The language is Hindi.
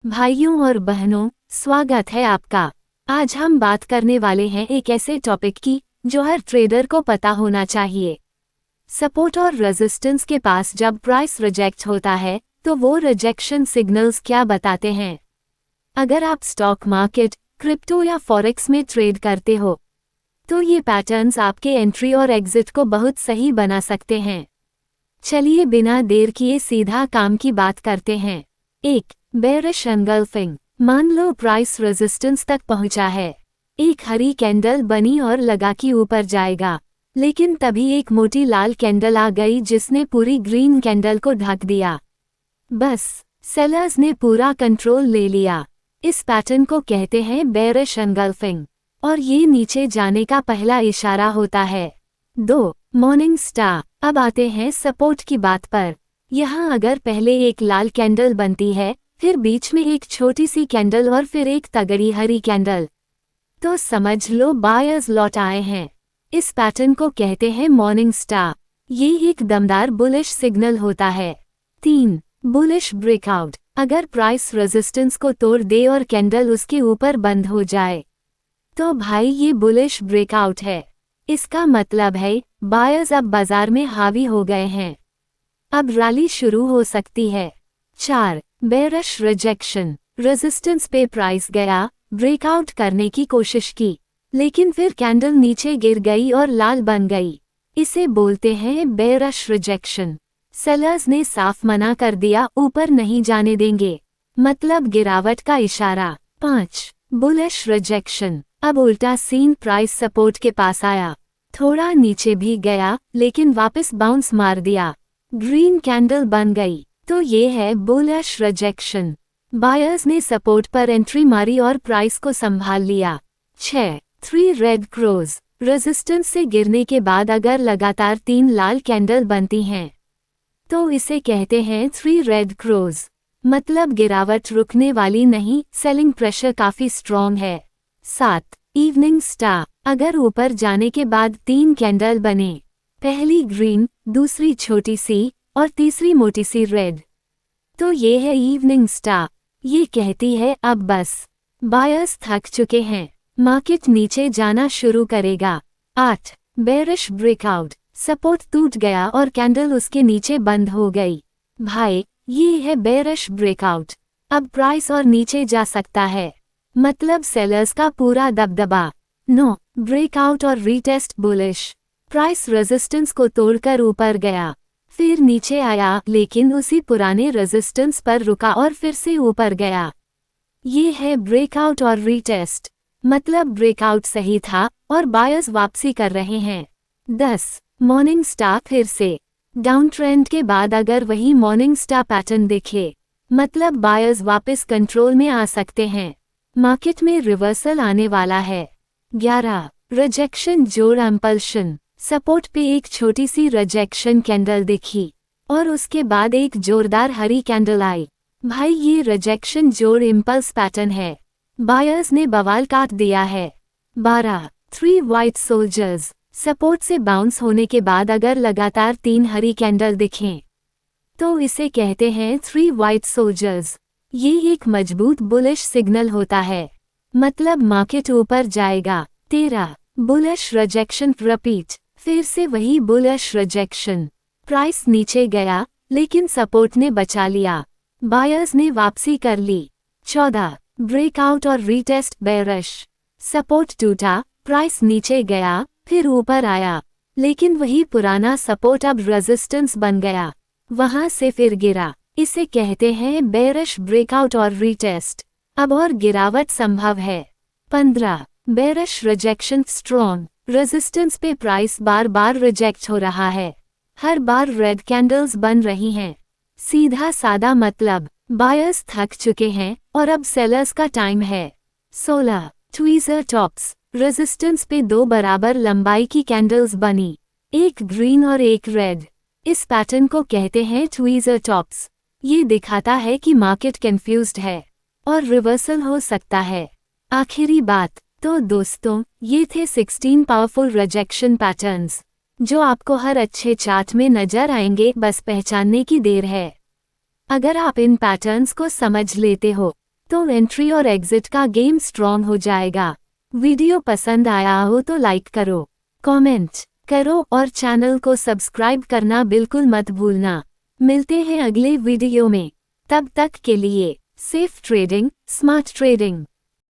भाइयों और बहनों, स्वागत है आपका। आज हम बात करने वाले हैं एक ऐसे टॉपिक की जो हर ट्रेडर को पता होना चाहिए। सपोर्ट और रेजिस्टेंस के पास जब प्राइस रिजेक्ट होता है तो वो रिजेक्शन सिग्नल्स क्या बताते हैं। अगर आप स्टॉक मार्केट, क्रिप्टो या फॉरेक्स में ट्रेड करते हो तो ये पैटर्न्स आपके एंट्री और एग्जिट को बहुत सही बना सकते हैं। चलिए बिना देर किए सीधा काम की बात करते हैं। 1. Bearish engulfing. मान लो प्राइस रेजिस्टेंस तक पहुंचा है, एक हरी कैंडल बनी और लगा कि ऊपर जाएगा, लेकिन तभी एक मोटी लाल कैंडल आ गई जिसने पूरी ग्रीन कैंडल को ढक दिया। बस सेलर्स ने पूरा कंट्रोल ले लिया। इस पैटर्न को कहते हैं बेयरिश एंगल्फिंग और ये नीचे जाने का पहला इशारा होता है। 2. Morning star. अब आते हैं सपोर्ट की बात पर। यहाँ अगर पहले एक लाल कैंडल बनती है, फिर बीच में एक छोटी सी कैंडल और फिर एक तगड़ी हरी कैंडल, तो समझ लो बायर्स लौट आए हैं। इस पैटर्न को कहते हैं मॉर्निंग स्टार। ये एक दमदार बुलिश सिग्नल होता है। 3. Bullish breakout. अगर प्राइस रेजिस्टेंस को तोड़ दे और कैंडल उसके ऊपर बंद हो जाए तो भाई ये बुलिश ब्रेकआउट है। इसका मतलब है बायर्स अब बाजार में हावी हो गए हैं, अब रैली शुरू हो सकती है। 4. Bearish rejection. रेजिस्टेंस पे प्राइस गया, ब्रेकआउट करने की कोशिश की, लेकिन फिर कैंडल नीचे गिर गई और लाल बन गई। इसे बोलते हैं बेयरिश रिजेक्शन। सेलर्स ने साफ मना कर दिया, ऊपर नहीं जाने देंगे, मतलब गिरावट का इशारा। 5. Bullish rejection. अब उल्टा सीन, प्राइस सपोर्ट के पास आया, थोड़ा नीचे भी गया, लेकिन वापस बाउंस मार दिया, ग्रीन कैंडल बन गई, तो ये है बुलिश रिजेक्शन। बायर्स ने सपोर्ट पर एंट्री मारी और प्राइस को संभाल लिया। 6. 3 रेड क्रोज। रेजिस्टेंस से गिरने के बाद अगर लगातार 3 लाल कैंडल बनती हैं तो इसे कहते हैं 3 रेड क्रोज, मतलब गिरावट रुकने वाली नहीं, सेलिंग प्रेशर काफी स्ट्रॉन्ग है। 7. Evening star. अगर ऊपर जाने के बाद 3 कैंडल बने, पहली ग्रीन, दूसरी छोटी सी और तीसरी मोटी सी रेड, तो ये है इवनिंग स्टार। ये कहती है अब बस बायर्स थक चुके हैं, मार्केट नीचे जाना शुरू करेगा। 8. Bearish breakout. सपोर्ट टूट गया और कैंडल उसके नीचे बंद हो गई। भाई ये है बेयरिश ब्रेकआउट, अब प्राइस और नीचे जा सकता है, मतलब सेलर्स का पूरा दबदबा। 9. ब्रेकआउट और रीटेस्ट बुलिश। प्राइस रेजिस्टेंस को तोड़कर ऊपर गया, फिर नीचे आया, लेकिन उसी पुराने रेजिस्टेंस पर रुका और फिर से ऊपर गया। ये है ब्रेकआउट और रीटेस्ट, मतलब ब्रेकआउट सही था और बायर्स वापसी कर रहे हैं। 10. Morning star. फिर से डाउन ट्रेंड के बाद अगर वही मॉर्निंग स्टार पैटर्न दिखे, मतलब बायर्स वापस कंट्रोल में आ सकते हैं, मार्केट में रिवर्सल आने वाला है। 11. रिजेक्शन जोड़ इम्पल्शन। सपोर्ट पे एक छोटी सी रिजेक्शन कैंडल दिखी और उसके बाद एक जोरदार हरी कैंडल आई। भाई ये रिजेक्शन जोड़ इम्पल्स पैटर्न है, बायर्स ने बवाल काट दिया है। 12. 3 वाइट सोल्जर्स। सपोर्ट से बाउंस होने के बाद अगर लगातार 3 हरी कैंडल दिखें तो इसे कहते हैं 3 वाइट सोल्जर्स। ये एक मजबूत बुलिश सिग्नल होता है, मतलब मार्केट ऊपर जाएगा। 13. Bullish rejection repeat. फिर से वही बुलिश रिजेक्शन, प्राइस नीचे गया लेकिन सपोर्ट ने बचा लिया, बायर्स ने वापसी कर ली। 14. ब्रेकआउट और रीटेस्ट बेयरिश। सपोर्ट टूटा, प्राइस नीचे गया, फिर ऊपर आया, लेकिन वही पुराना सपोर्ट अब रेजिस्टेंस बन गया, वहां से फिर गिरा। इसे कहते हैं बेयरिश ब्रेकआउट और रीटेस्ट, अब और गिरावट संभव है। 15. Bearish rejection strong. रेजिस्टेंस पे प्राइस बार बार रिजेक्ट हो रहा है, हर बार रेड कैंडल्स बन रही हैं, सीधा सादा मतलब बायर्स थक चुके हैं और अब सेलर्स का टाइम है। 16. Tweezer tops. रेजिस्टेंस पे 2 बराबर लंबाई की कैंडल्स बनी, एक ग्रीन और एक रेड। इस पैटर्न को कहते हैं ट्वीजर टॉप्स। ये दिखाता है कि मार्केट कंफ्यूज्ड है और रिवर्सल हो सकता है। आखिरी बात, तो दोस्तों ये थे 16 पावरफुल रिजेक्शन पैटर्न्स जो आपको हर अच्छे चार्ट में नजर आएंगे, बस पहचानने की देर है। अगर आप इन पैटर्न्स को समझ लेते हो तो एंट्री और एग्जिट का गेम स्ट्रॉन्ग हो जाएगा। वीडियो पसंद आया हो तो लाइक करो, कमेंट करो और चैनल को सब्सक्राइब करना बिल्कुल मत भूलना। मिलते हैं अगले वीडियो में, तब तक के लिए सेफ ट्रेडिंग, स्मार्ट ट्रेडिंग।